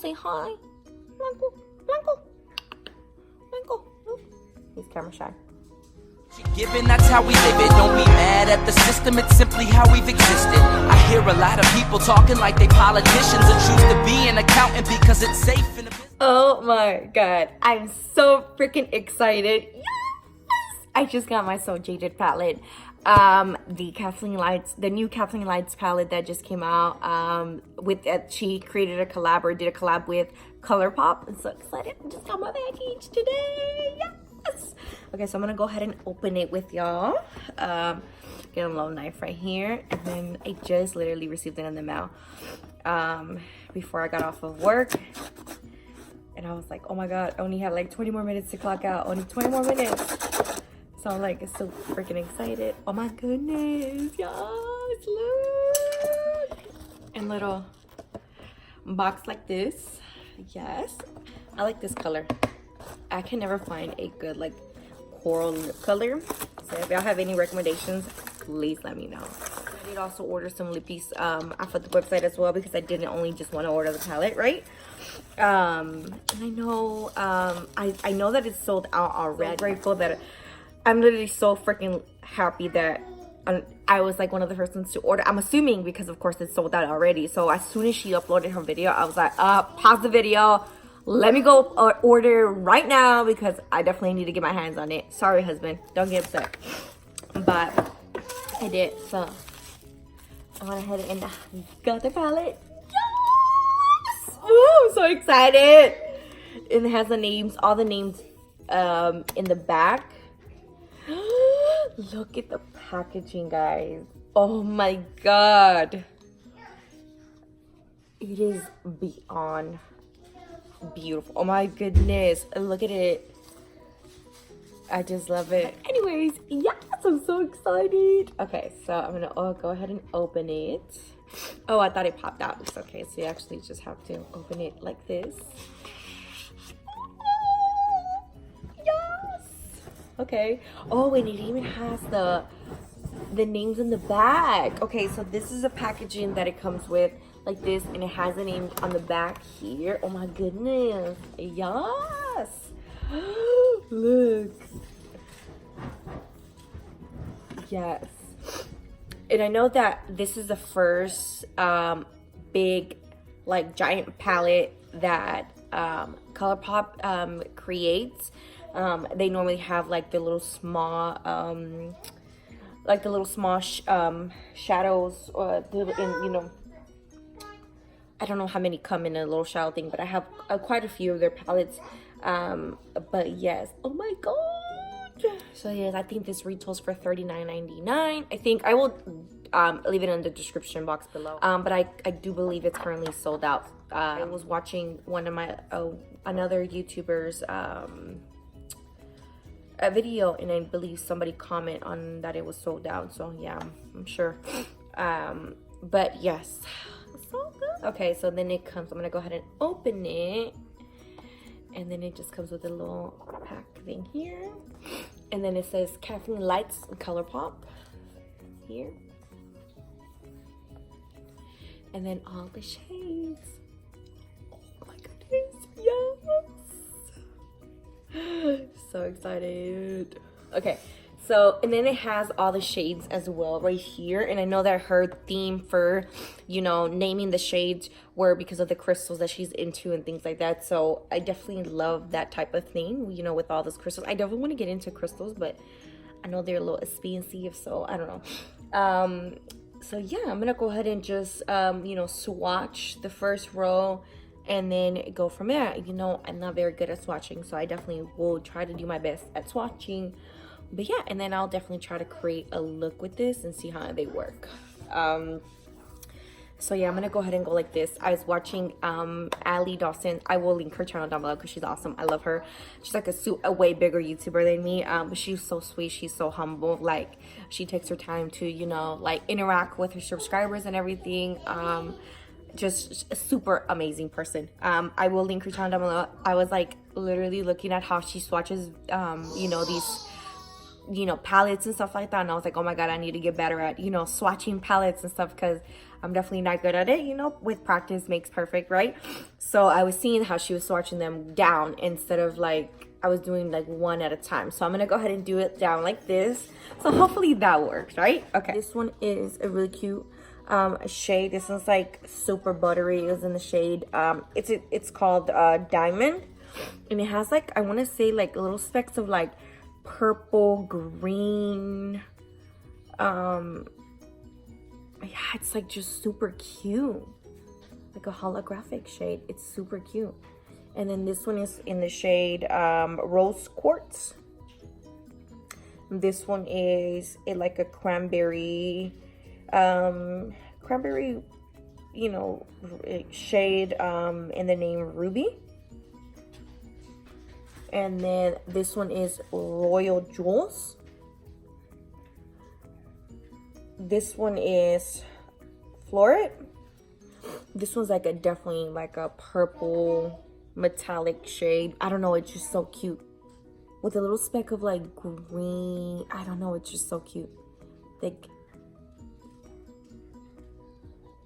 say hi. Blanco, Blanco, Blanco. Oh, he's camera shy. Given that's how we live it, don't be mad at the system, it's simply how we've existed. I hear a lot of people talking like they politicians and choose to be an accountant because it's safe in a business. Oh my god, I'm so freaking excited. Yes! I just got my So Jaded palette. The Kathleenlights, the new Kathleenlights palette that just came out. With she created a collab or did a collab with Colourpop. I'm so excited. I just got my package today. Yes! Okay, so I'm gonna go ahead and open it with y'all. Get a little knife right here, and then I just literally received it in the mail before I got off of work. And I was like, oh my god, I only have like 20 more minutes to clock out. Only 20 more minutes. So I'm like, so freaking excited. Oh my goodness, yes, look. And little box like this. Yes, I like this color. I can never find a good like coral color. So if y'all have any recommendations, please let me know. I did also order some lippies off of the website as well, because I didn't only just want to order the palette, right? And I know I know that it's sold out already. I'm grateful that I'm literally so freaking happy that I was like one of the first ones to order. I'm assuming because of course it's sold out already. So as soon as she uploaded her video, I was like, pause the video, let me go order right now, because I definitely need to get my hands on it. Sorry, husband, don't get upset. But I did, so I went ahead and got the palette. Yes! Woo, I'm so excited. And it has the names, all the names in the back. Look at the packaging, guys. Oh my god. It is beyond beautiful. Oh my goodness, look at it. I just love it. Anyways, yes, I'm so excited. Okay, so I'm gonna go ahead and open it. Oh, I thought it popped out. It's okay, so you actually just have to open it like this. Yes. Okay. Oh, and it even has the names in the back. Okay, so this is a packaging that it comes with, like this, and it has the name on the back here. Oh my goodness. Yes. Look. Yes. And I know that this is the first big, like, giant palette that Colourpop creates. They normally have like the little small shadows, or you know, I don't know how many come in a little shadow thing, but I have quite a few of their palettes. But yes, oh my god. So yes, I think this retails for $39.99. I think I will leave it in the description box below. But I do believe it's currently sold out. I was watching one of my another YouTuber's a video, and I believe somebody comment on that it was sold out. So yeah, I'm sure. But yes, so good. Okay, so then it comes, I'm gonna go ahead and open it, and then it just comes with a little pack thing here, and then it says Kathleenlights Colourpop here, and then all the shades. Oh my goodness, yes. So excited. Okay, so, and then it has all the shades as well right here, and I know that her theme for, you know, naming the shades were because of the crystals that she's into and things like that. So I definitely love that type of thing, you know, with all those crystals. I definitely want to get into crystals, but I know they're a little expensive, so I don't know. So yeah, I'm gonna go ahead and just you know, swatch the first row and then go from there. You know, I'm not very good at swatching, so I definitely will try to do my best at swatching. But yeah, and then I'll definitely try to create a look with this and see how they work. So yeah, I'm gonna go ahead and go like this. I was watching Allie Dawson. I will link her channel down below because she's awesome. I love her. She's like a way bigger YouTuber than me, but she's so sweet. She's so humble. Like, she takes her time to, you know, like, interact with her subscribers and everything. Just a super amazing person. I will link her channel down below. I was like literally looking at how she swatches you know, you know, palettes and stuff like that. And I was like, oh my God, I need to get better at, you know, swatching palettes and stuff, because I'm definitely not good at it. You know, with practice makes perfect, right? So I was seeing how she was swatching them down instead of like, I was doing like one at a time. So I'm gonna go ahead and do it down like this. So hopefully that works, right? Okay. This one is a really cute shade. This one's like super buttery. It was in the shade. It's called Diamond. And it has like, I want to say like little specks of like purple, green. Yeah, it's like just super cute. Like a holographic shade. It's super cute. And then this one is in the shade Rose Quartz. This one is like a cranberry, you know, shade in the name Ruby. And then this one is Royal Jewels. This one is Floret. This one's like a definitely like a purple metallic shade. I don't know, it's just so cute. With a little speck of like green. I don't know, it's just so cute. Like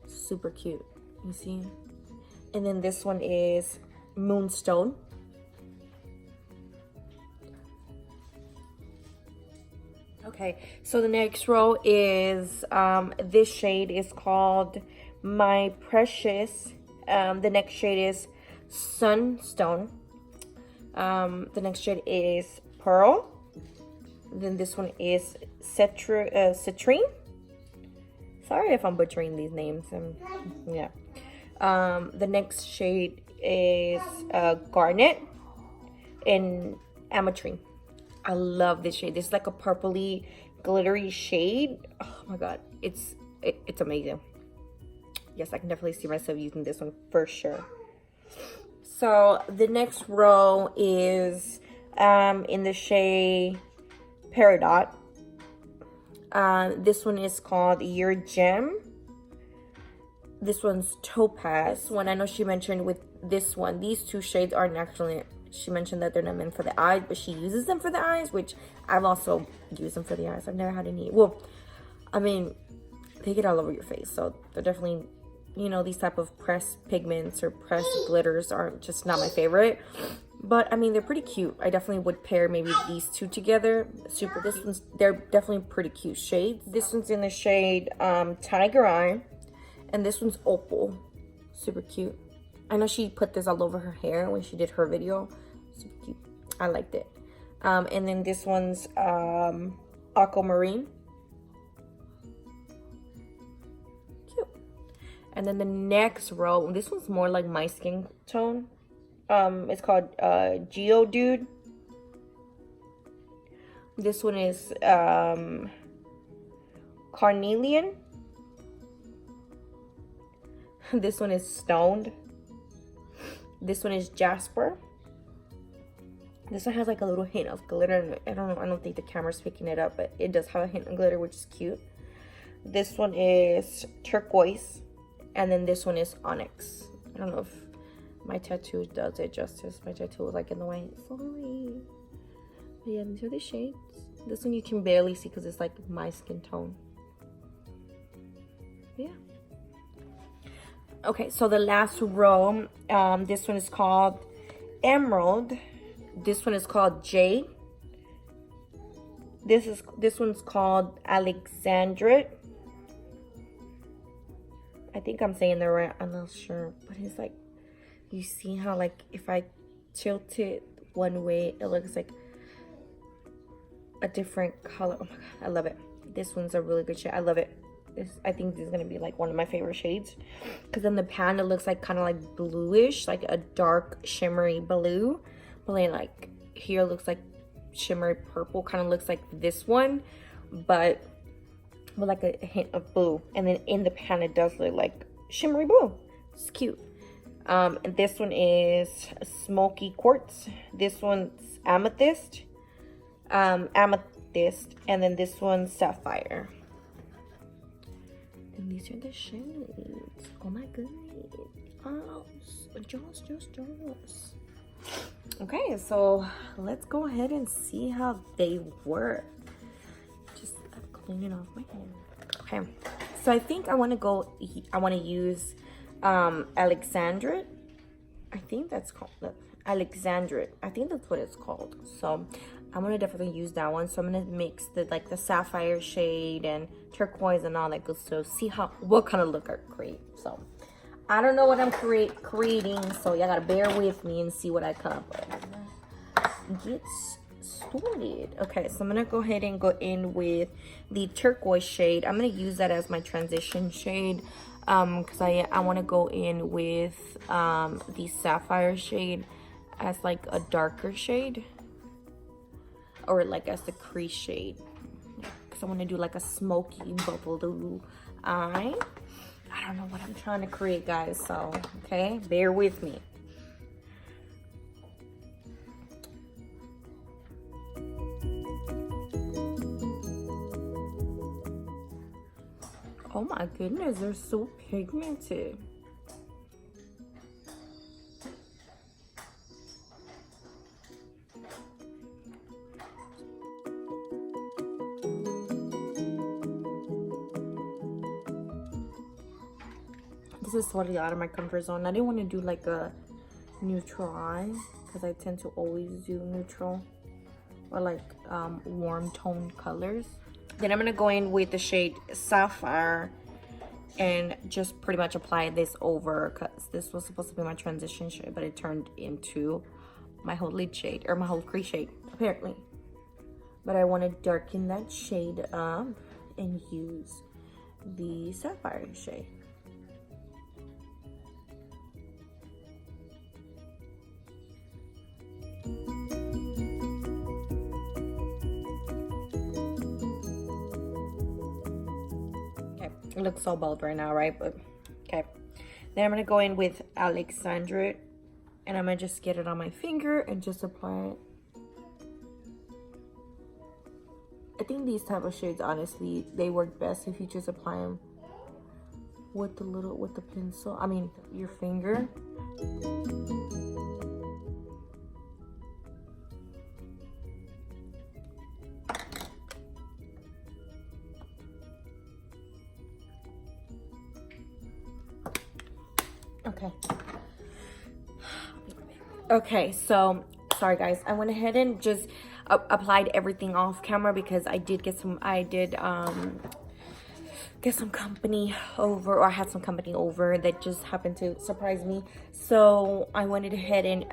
super cute. You see? And then this one is Moonstone. Okay, so the next row is this shade is called My Precious. The next shade is Sunstone. The next shade is Pearl. Then this one is Citrine. Sorry if I'm butchering these names. Yeah. The next shade is Garnet and Ametrine. I love this shade. This is like a purpley, glittery shade. Oh my God, it's amazing. Yes, I can definitely see myself using this one for sure. So the next row is in the shade Peridot. This one is called Your Gem. This one's Topaz. When I know she mentioned with this one, these two shades aren't actually, she mentioned that they're not meant for the eyes, but she uses them for the eyes, which I've also used them for the eyes. I've never had any, well, I mean, they get all over your face, so they're definitely, you know, these type of pressed pigments or pressed glitters aren't just not my favorite. But I mean, they're pretty cute. I definitely would pair maybe these two together. They're definitely pretty cute shades. This one's in the shade Tiger Eye, and this one's Opal. Super cute. I know she put this all over her hair when she did her video. Super cute. I liked it. And then this one's Aquamarine. Cute. And then the next row, this one's more like my skin tone. It's called Geodude. This one is Carnelian. This one is Stoned. This one is Jasper. This one has like a little hint of glitter. I don't know, I don't think the camera's picking it up, but it does have a hint of glitter, which is cute. This one is Turquoise. And then this one is Onyx. I don't know if my tattoo does it justice. My tattoo was like in the way. Sorry. But yeah, these are the shades. This one you can barely see because it's like my skin tone. Yeah. Okay, so the last row, this one is called Emerald. This one is called Jade. This one's called Alexandria. I think I'm saying that right. I'm not sure, but it's like, you see how like if I tilt it one way, it looks like a different color. Oh my God, I love it. This one's a really good shade. I love it. I think this is gonna be like one of my favorite shades, because in the pan it looks like kind of like bluish, like a dark shimmery blue, but then like here it looks like shimmery purple, kind of looks like this one, but with like a hint of blue. And then in the pan it does look like shimmery blue. It's cute. And this one is Smoky Quartz. This one's Amethyst. Amethyst. And then this one's Sapphire. And these are the shades. Oh my goodness. Oh, just. Okay, so let's go ahead and see how they work. cleaning off my hand. Okay, so I think I want to use Alexandria. I think that's called Alexandria. I think that's what it's called. So I'm gonna definitely use that one. So I'm gonna mix the sapphire shade and turquoise and all that good stuff. See what kind of look I create. So I don't know what I'm creating, so y'all gotta bear with me and see what I come up with. Get started. Okay, so I'm gonna go ahead and go in with the turquoise shade. I'm gonna use that as my transition shade because I want to go in with the sapphire shade as like a darker shade, or like as the crease shade, because I want to do like a smoky bubble eye. I don't know what I'm trying to create, guys, so okay, bear with me. Oh my goodness, they're so pigmented. This is totally out of my comfort zone. I didn't want to do like a neutral eye because I tend to always do neutral or like warm toned colors. Then I'm going to go in with the shade Sapphire and just pretty much apply this over, because this was supposed to be my transition shade, but it turned into my whole lid shade, or my whole crease shade, apparently. But I want to darken that shade up and use the Sapphire shade. It looks so bold right now, right? But okay, then I'm gonna go in with Alexandria and I'm gonna just get it on my finger and just apply it. I think these type of shades, honestly, they work best if you just apply them with the pencil, I mean your finger. Okay, so sorry guys, I went ahead and just applied everything off camera because I did get some company over, or I had some company over that just happened to surprise me. So I went ahead and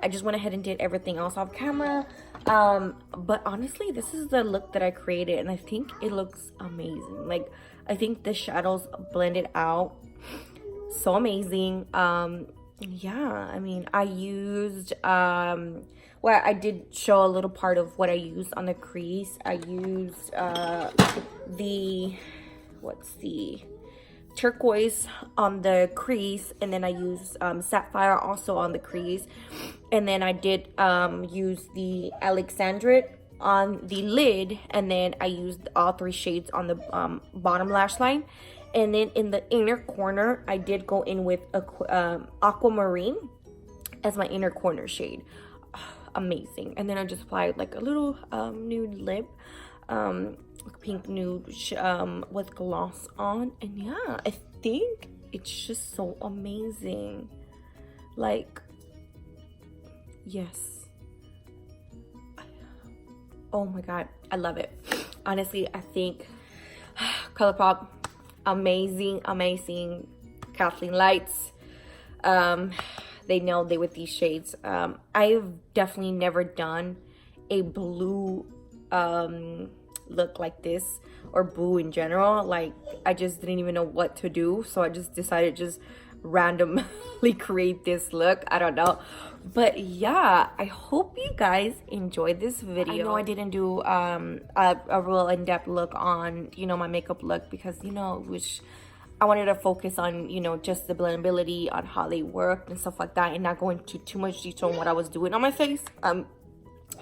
did everything else off camera. But honestly, this is the look that I created and I think it looks amazing. Like, I think the shadows blended out so amazing. Yeah, I mean, I used well, I did show a little part of what I used on the crease. I used the turquoise on the crease, and then I used sapphire also on the crease, and then I did use the Alexandria on the lid, and then I used all three shades on the bottom lash line. And then in the inner corner, I did go in with aquamarine as my inner corner shade. Amazing. And then I just applied like a little nude lip, pink nude with gloss on. And yeah, I think it's just so amazing. Like, yes. Oh my God, I love it. Honestly, I think Colourpop, amazing. Kathleenlights, they nailed it with these shades. I've definitely never done a blue look like this, or blue in general. Like, I just didn't even know what to do, so I just decided to just randomly create this look. I don't know, but yeah, I hope you guys enjoyed this video. I know I didn't do a real in-depth look on, you know, my makeup look, because, you know, I wanted to focus on, you know, just the blendability, on how they worked and stuff like that, and not go into too much detail on what I was doing on my face,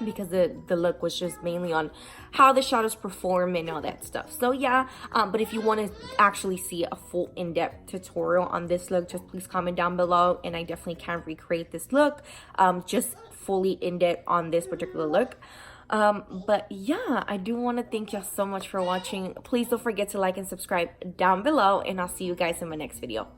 because the look was just mainly on how the shadows perform and all that stuff. So yeah, but if you want to actually see a full in-depth tutorial on this look, just please comment down below, and I definitely can recreate this look just fully in-depth on this particular look. But yeah, I do want to thank y'all so much for watching. Please don't forget to like and subscribe down below, and I'll see you guys in my next video.